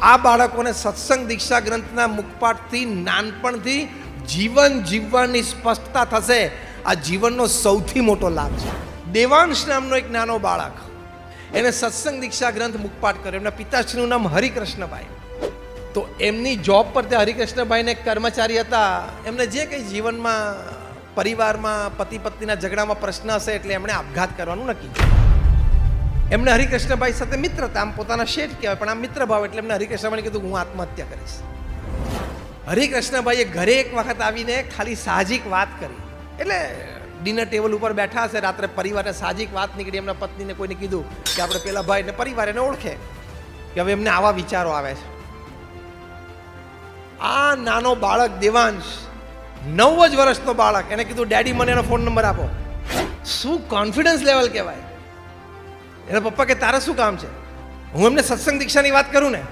આ બાળકોને સત્સંગ દીક્ષા ગ્રંથના મુખપાઠથી નાનપણથી જીવન જીવવાની સ્પષ્ટતા થશે. આ જીવનનો સૌથી મોટો લાભ છે. દેવાંશ નામનો એક નાનો બાળક, એને સત્સંગ દીક્ષા ગ્રંથ મુખપાઠ કર્યો. એમના પિતાશ્રીનું નામ હરિકૃષ્ણભાઈ. તો એમની જોબ પર તે હરિકૃષ્ણભાઈને એક કર્મચારી હતા. એમને જે કંઈ જીવનમાં પરિવારમાં પતિ પત્નીના ઝઘડામાં પ્રશ્ન હશે એટલે એમણે આપઘાત કરવાનું નક્કી કર્યું. એમને હરિકૃષ્ણભાઈ સાથે મિત્રતા, આમ પોતાના શેઠ કહેવાય પણ આમ મિત્ર ભાવ, એટલે એમને હરિકૃષ્ણભાઈને કીધું હું આત્મહત્યા કરીશ. હરિકૃષ્ણભાઈએ ઘરે એક વખત આવીને ખાલી સાહજિક વાત કરી. એટલે ડિનર ટેબલ ઉપર બેઠા હશે રાત્રે, પરિવારે સાહજિક વાત નીકળી. એમના પત્નીને કોઈને કીધું કે આપણે પેલા ભાઈને પરિવાર એને ઓળખે કે હવે એમને આવા વિચારો આવે છે. આ નાનો બાળક દેવાંશ, 9 જ વર્ષનો બાળક, એને કીધું ડેડી મને એનો ફોન નંબર આપો. શું કોન્ફિડન્સ લેવલ કહેવાય. એના પપ્પા કે તારે શું કામ છે? હું એમને સત્સંગ દીક્ષાની વાત કરું ને.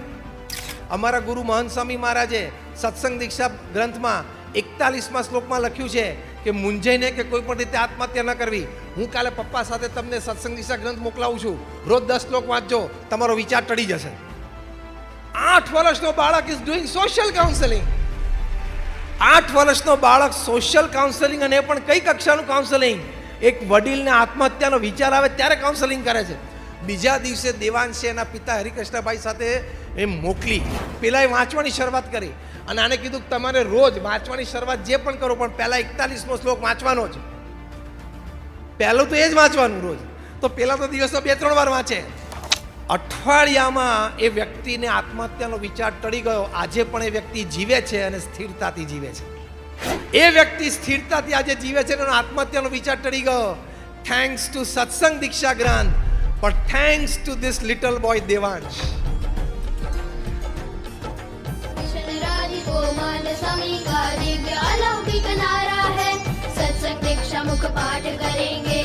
અમારા ગુરુ મહંત સ્વામી મહારાજે સત્સંગ દીક્ષા ગ્રંથમાં 41મા શ્લોકમાં લખ્યું છે કે મૂંઝાઈને કે કોઈ પણ રીતે આત્મહત્યા ન કરવી. હું કાલે પપ્પા સાથે તમને સત્સંગ દીક્ષા ગ્રંથ મોકલાવું છું. રોજ 10 શ્લોક વાંચજો, તમારો વિચાર ટળી જશે. 8 વર્ષનો બાળક ઇઝ ડુઈંગ સોશિયલ કાઉન્સેલિંગ. 8 વર્ષનો બાળક સોશિયલ કાઉન્સેલિંગ, અને એ પણ કઈ કક્ષાનું કાઉન્સેલિંગ? એક વડીલને આત્મહત્યાનો વિચાર આવે ત્યારે કાઉન્સેલિંગ કરે છે. બીજા દિવસે દેવાંશે એના પિતા હરિકૃષ્ણભાઈ સાથે એ મોકલી. પેલાએ વાંચવાની શરૂઆત કરી અને આને કીધું તમારે રોજ વાંચવાની શરૂઆત જે પણ કરો પણ પહેલા 41મો શ્લોક વાંચવાનો જ. પહેલું તો એ જ વાંચવાનું રોજ. તો પેલા તો દિવસમાં 2-3 વાર વાંચે. અઠવાડિયામાં એ વ્યક્તિને આત્મહત્યાનો વિચાર ટળી ગયો. આજે પણ એ વ્યક્તિ જીવે છે અને સ્થિરતાથી જીવે છે. એ વ્યક્તિ સ્થિરતાથી આજે જીવે છે અને આત્મહત્યાનો વિચાર ટળી ગયો. થેન્ક્સ ટુ સત્સંગ દીક્ષા ગ્રંથ, પણ thanks to this little boy Devansh. स्वामी का दिव्य अलौकिक नारा है. सत्संग दीक्षा मुख पाठ करेंगे.